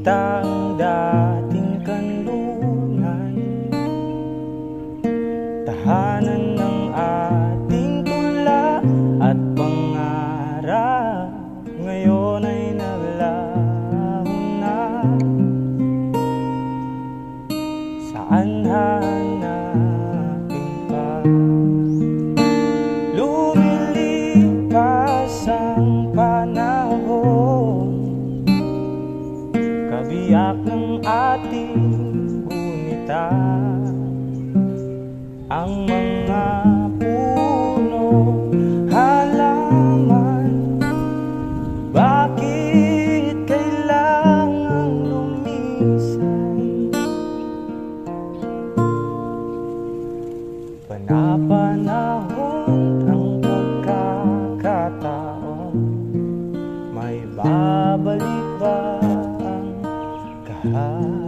kita ang dating kanlungan, tahanan ng ating tula at pangarap. Ngayon ay naglaho na. Saan hanapin pa? Lumilipas ang panahon, kabiyak ng ating gunita. Ang mga puno, halaman, bakit kailangang lumisan? Panapanahon ang pagkakataon, may babalik ba ang kahapon?